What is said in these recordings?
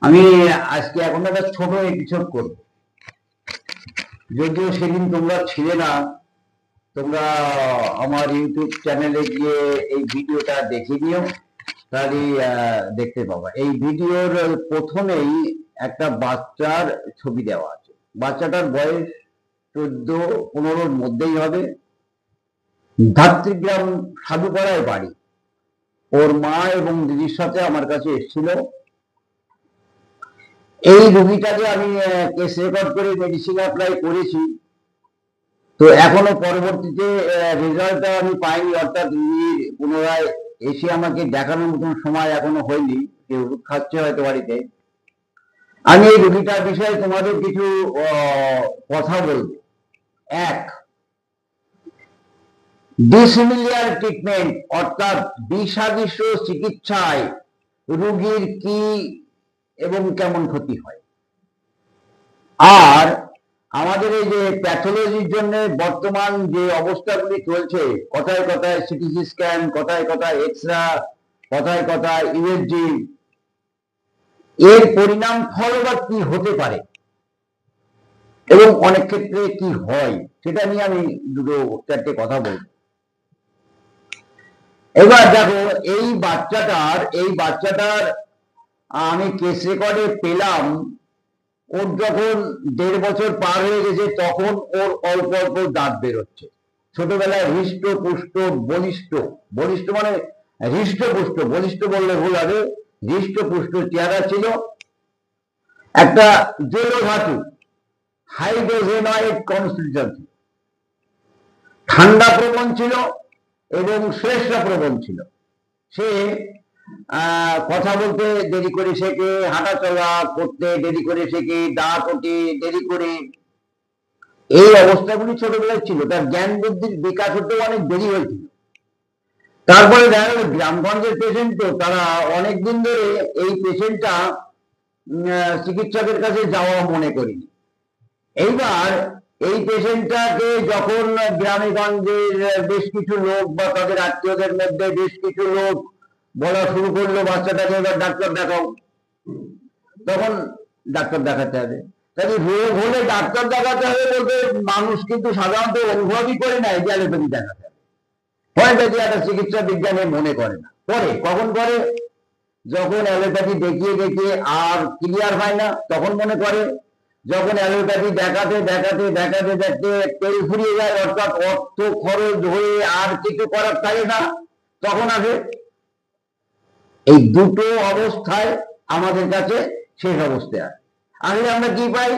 আমি আজকে এখন একটা ছোট এপিসোড করব, যদিও সেদিন তোমরা ছিলে না। তোমরা আমার ইউটিউব চ্যানেলে গিয়ে এই ভিডিওটা দেখে নিও, তাহলেই দেখতে পাবা। এই ভিডিওর প্রথমেই একটা বাচ্চার ছবি দেওয়া আছে। বাচ্চাটার বয়স 14-15-র মধ্যেই হবে। ধাত্রীগ্রাম সাধুপাড়ায় বাড়ি। ওর মা এবং দিদির সাথে আমার কাছে এসেছিল। এই রোগীটাকে আমি কেস রেকর্ড করে মেডিসিন অ্যাপ্লাই করেছি, তো এখনো পরবর্তীতে রেজাল্টটা আমি পাইনি। অর্থাৎ রোগীর পুনরায় এসে আমাকে দেখানোর মতন সময় এখনো হয়নি, যে ওষুধ খাচ্ছে হয়তো বাড়িতে। আমি এই রোগীটার বিষয়ে তোমাদের কিছু কথা বলবো। এক, ডিসিমিলিয়ার ট্রিটমেন্ট অর্থাৎ বিষাদিস্য চিকিৎসায় রোগীর কি এবং কেমন ক্ষতি হয়। আর আমাদের এই যে প্যাথোলজির জন্য বর্তমান যে অবস্থাগুলি চলছে, কথায় কথায় সিটি স্ক্যান, কথায় কথায় এক্সরা, কথায় কথায় ইউএসজি, এর পরিণাম ফল বা কি হতে পারে এবং অনেক ক্ষেত্রে কি হয়, সেটা নিয়ে আমি দুটো চারটে কথা বলব। এবার দেখো, এই বাচ্চাটার আমি কেস রেকর্ডে পেলাম, ওর যখন 1.5 বছর পার হয়ে গেছে তখন ওর অল্প অল্প দাঁত বেরোচ্ছে। ছোটবেলায় হৃষ্ট পুষ্ট বলিষ্ঠ, বলিষ্ঠ মানে হৃষ্টপুষ্ট, বলিষ্ঠ বললে ভুল হবে, হৃষ্টপুষ্ট চেহারা ছিল। একটা জল ধাতু হাইড্রোজেনাইড কনস্টিটিউশন, ঠান্ডা প্রবণ ছিল এবং শ্লেষ্মা প্রবণ ছিল। সে কথা বলতে দেরি করে শেখে, হাঁটা চলা করতে দেরি করে শেখে, দাঁত ওঠে দেরি করে। এই অবস্থাগুলি ছোটবেলায় ছিল। তার জ্ঞান বুদ্ধির বিকাশ হতেও অনেক দেরি হয়েছিল। তারপরে দেখা গেল গ্রামগঞ্জের পেশেন্ট, তো তারা অনেকদিন ধরে এই পেশেন্টটা চিকিৎসকের কাছে যাওয়া মনে করিনি। এইবার এই পেশেন্টটাকে যখন গ্রামে গঞ্জের বেশ কিছু লোক বা তাদের আত্মীয়দের মধ্যে বেশ কিছু লোক বলা শুরু করলো, বাচ্চাটাকে এবার ডাক্তার দেখাও, তখন ডাক্তার দেখাতে হবে। তাহলে রোগ হলে ডাক্তার দেখাতে হবে বলতে মানুষ কিন্তু সাধারণত অনুভবই করে নেয় যে অ্যালোপ্যাথি দেখাতে হবে। হোমিওপ্যাথি একটা চিকিৎসা বিজ্ঞানে মনে করে না। পরে কখন করে? যখন অ্যালোপ্যাথি দেখিয়ে দেখিয়ে আর ক্লিয়ার হয় না তখন মনে করে। যখন অ্যালোপ্যাথি দেখাতে দেখাতে দেখাতে দেখতে তেল ফুরিয়ে যায়, অর্থাৎ অর্থ খরচ হয়ে আর কিছু করার থাকে না, তখন আসে। এই দুটো অবস্থায় আমাদের কাছে শেষ অবস্থায় আসে। আসলে আমরা কি পাই?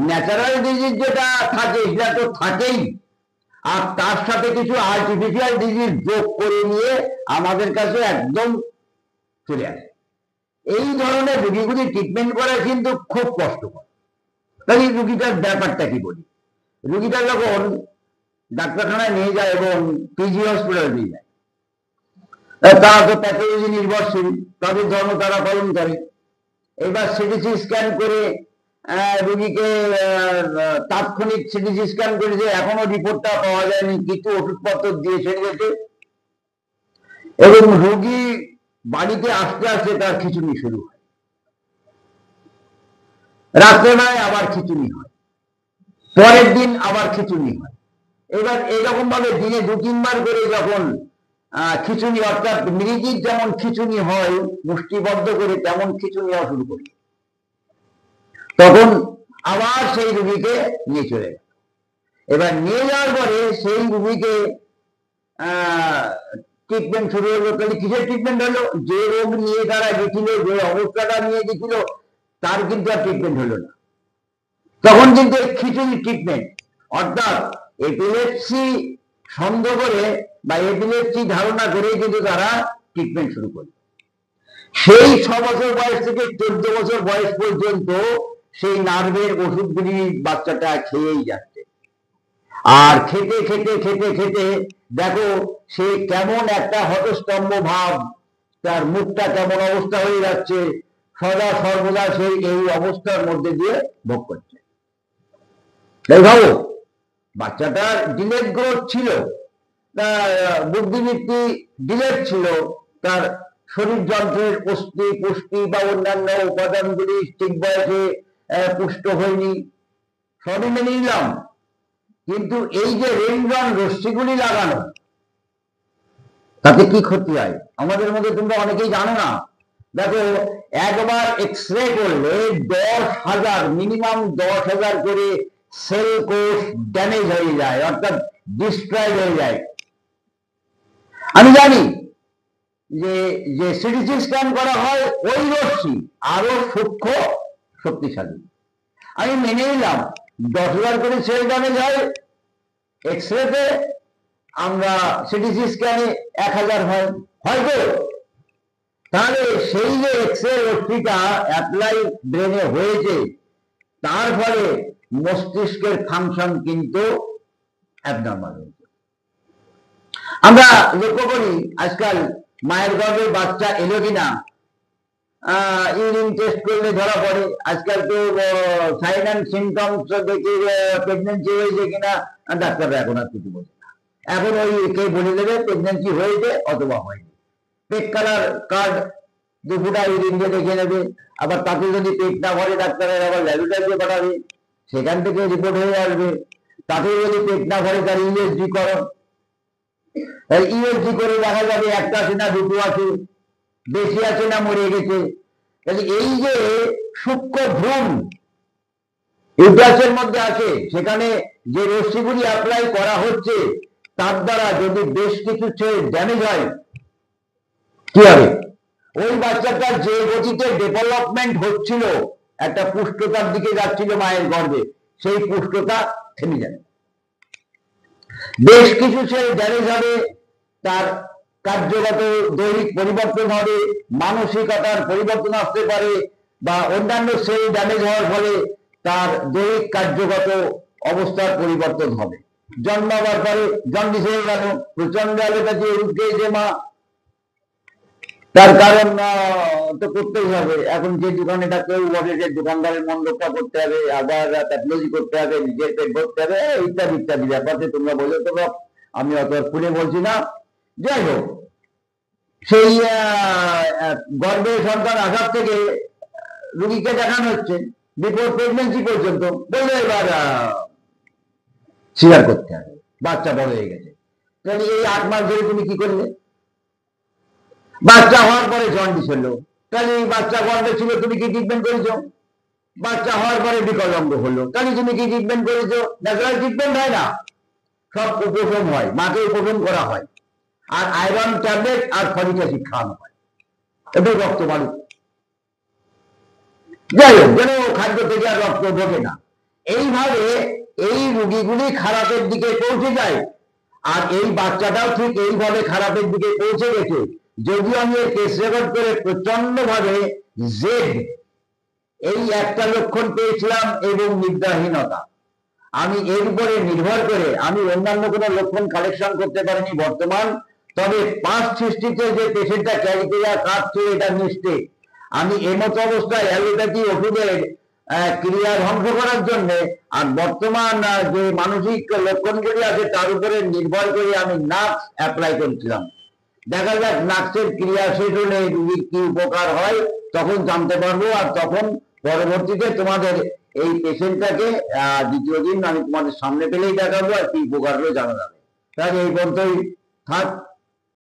ন্যাচারাল ডিজিজ যেটা থাকে সেটা তো থাকেই, আর তার সাথে কিছু আর্টিফিশিয়াল ডিজিজ যোগ করে নিয়ে আমাদের কাছে একদম চলে আসে। এই ধরনের রোগীগুলি ট্রিটমেন্ট করা কিন্তু খুব কষ্টকর। তাহলে রোগীটার ব্যাপারটা কি বলি। রোগীটা যখন ডাক্তারখানায় নিয়ে যায় এবং পিজি হসপিটালে নিয়ে যায়, তারা তো প্যাথোলজি নির্ভরশীল, তাদের ধর্ম তারা পালন করে। এবার সিটিসি স্ক্যান করে রোগীকে তাৎক্ষণিক সিটিসি স্ক্যান করেছে, এখনো রিপোর্টটা পাওয়া যায়নি, কিছু ওষুধপত্র দিয়ে ছেড়ে গেছে এবং রোগী বাড়িতে আসতে আসতে তার খিচুনি শুরু হয়, রাত্রেবেলায় আবার খিচুনি হয়, পরের দিন আবার খিচুনি হয়। এবার এরকম ভাবে দিনে 2-3 বার করে যখন খিচুনি, অর্থাৎ মৃগীর যেমন খিচুনি হয় মুষ্টিবদ্ধ করে, তেমন খিচুনি হওয়া শুরু করি, তখন আবার সেই রোগীকে নিয়ে চলে গেল। এবার নিয়ে যাওয়ার পরে সেই রোগীকে ট্রিটমেন্ট শুরু হলো। তাহলে কিসের ট্রিটমেন্ট হলো? যে রোগ নিয়ে তারা গেছিল, যে অবস্থাটা নিয়ে গেছিল, তার কিন্তু আর ট্রিটমেন্ট হলো না। তখন কিন্তু এই খিচুড়ি ট্রিটমেন্ট, অর্থাৎ এপিলেপসি সন্দেহ করে বা এপিলেপসি ধারণা করে কিন্তু তারা ট্রিটমেন্ট শুরু করে। সেই 6 বছর বয়স থেকে 14 বছর বয়স পর্যন্ত সেই নার্ভের ওষুধগুলি বাচ্চাটা খেয়েই যাচ্ছে। আর খেতে খেতে খেতে খেতে দেখো সে কেমন একটা হতস্তম্ভ ভাব, তার মুখটা কেমন অবস্থা হয়ে যাচ্ছে, সদা সর্বদা সেই এই অবস্থার মধ্যে দিয়ে ভোগ করছে। তাই ভাবো, বাচ্চাটার ডিলেড গ্রোথ ছিল, তার বুদ্ধিবৃত্তি ডিলেড ছিল, তার শরীর যন্ত্রের অস্থি পুষ্টি বা অন্যান্য উপাদানগুলি ঠিক বয়সে পুষ্ট হয়নি, সবই মেনে নিলাম। কিন্তু এই যে রেনড্রন রশ্মিগুলি লাগানো, তাতে কি ক্ষতি হয় আমাদের মধ্যে তোমরা অনেকেই জানো না। দেখো, একবার এক্সরে করলে 10,000 মিনিমাম 10,000 করে সেল কোষ ড্যামেজ হয়ে যায়, অর্থাৎ ডিস্ট্রয়েড হয়ে যায়। আমি জানি যে যে সিটি স্ক্যান করা হয় ওই রশ্মি আরো সূক্ষ্ম শক্তিশালী। আমি মেনে নিলাম 10,000 করে সেল ড্যামেজ হয় এক্সরেতে, আমরা সিটি স্ক্যানে 1,000 হয় হয়তো। তাহলে সেই যে এক্সরে রশ্মিটা অ্যাপ্লাই ব্রেনে হয়েছে, তার ফলে মস্তিষ্কের ফাংশন কিন্তু অ্যাবনর্মাল হয়েছে। আমরা লক্ষ্য করি আজকাল মায়ের গর্ভে বাচ্চা এলো কিনা ইউরিন টেস্ট করলে ধরা পড়ে। আজকাল তো সাইন অ্যান্ড সিমটমস দেখে প্রেগনেন্সি হয়েছে কিনা ডাক্তাররা এখন আর কিছু বোঝে না। এখন ওই কে বলে দেবে প্রেগনেন্সি হয়েছে অথবা হয়নি। পেট কালার কার্ড 2 ফুটা ইউরিন দিয়ে দেখে নেবে। আবার তাতে যদি পেট না ভরে ডাক্তারের আবার ল্যাবরেটরিতে পাঠাবে, সেখান থেকে রিপোর্ট হয়ে আসবে। তাতে যদি পেট না ভরে তার ইউএসজি করো, ইউএসজি করে দেখা যাবে একটা আছে না দুটো আছে, বেশি আছে না মরে গেছে। তাহলে এই যে সূক্ষ্ম ভ্রূণ ইউটারাসের মধ্যে আছে, সেখানে যে রশ্মিগুলি অ্যাপ্লাই করা হচ্ছে তার দ্বারা যদি বেশ কিছু ড্যামেজ হয়, কি হবে? ওই বাচ্চাটার যে গতিতে ডেভেলপমেন্ট হচ্ছিল, একটা পুষ্টতার দিকে যাচ্ছিল মায়ের গর্ভে, সেই পুষ্টতা থেমে যাবে। বেশ কিছু সেল ড্যামেজ হবে, তার কার্যগত দৈহিক পরিবর্তন হবে, মানসিকতার পরিবর্তন আসতে পারে, বা অন্যান্য সেল ড্যামেজ হওয়ার ফলে তার দৈহিক কার্যগত অবস্থার পরিবর্তন হবে। জন্মাবার পরে জন্ডিস হয়ে গেল, প্রচন্ড আলোটা দিয়ে উঠে যে মা, তার কারণ তো করতেই হবে। এখন যে দোকানে কেউ বলে যে দোকানদারের মণ্ডপটা করতে হবে, আবার প্যাথোলজি করতে হবে, নিজের পেট ভরতে হবে, ইত্যাদি ইত্যাদি ব্যাপারে তোমরা বলে, তো আমি অত খুলে বলছি না। যাই হোক, সেই গর্ভে সন্তান আসার থেকে রুগীকে দেখানো হচ্ছে বিফোর প্রেগনেন্সি পর্যন্ত, বললে এবার স্বীকার করতে হবে বাচ্চা বড় হয়ে গেছে। তাহলে এই 8 মাস ধরে তুমি কি করলে? বাচ্চা হওয়ার পরে জন্ডিস হলো, তাহলে এই বাচ্চা গর্ভে ছিল তুমি কি ট্রিটমেন্ট করেছো? বাচ্চা হওয়ার পরে বিকলাঙ্গ হলো, তাহলে তুমি কি ট্রিটমেন্ট করেছো? ন্যাচারাল ট্রিটমেন্ট হয় না, সব উপশম হয়, মাকে উপশম করা হয়, আর আয়রন ট্যাবলেট আর ফলিক অ্যাসিড খাওয়ানো হয়, এটাই রক্ত বাড়ু। যাই হোক, যেন খাদ্য থেকে আর রক্ত ঢোকে না। এইভাবে এই রোগীগুলি খারাপের দিকে পৌঁছে যায়, আর এই বাচ্চাটাও ঠিক এইভাবে খারাপের দিকে পৌঁছে গেছে। যদিও আমি এর কেস রেকর্ড করে প্রচন্ড ভাবে জেড এই একটা লক্ষণ পেয়েছিলাম এবং নিদ্রাহীনতা, আমি এর উপরে নির্ভর করে আমি অন্যান্য কোনো লক্ষণ কালেকশন করতে পারিনি বর্তমান। তবে পাস্ট হিস্ট্রিতে যে পেশেন্টটা ক্যারিকেরিয়া কাটছে এটা নিশ্চিত। আমি এমতো অবস্থায় অ্যালোপ্যাথি ওষুধের ক্রিয়া ধ্বংস করার জন্য আর বর্তমান যে মানসিক লক্ষণগুলি আছে তার উপরে নির্ভর করে আমি নাক্স অ্যাপ্লাই করছিলাম। দেখা যাক নাক্সের ক্রিয়া শেষ হলে রোগীর কি উপকার হয় তখন জানতে পারবো, আর তখন পরবর্তীতে তোমাদের এই পেশেন্টটাকে দ্বিতীয় দিন আমি তোমাদের সামনে পেলেই দেখাবো আর কি উপকার হলো জানা যাবে। তাহলে এই পর্যন্তই থাক।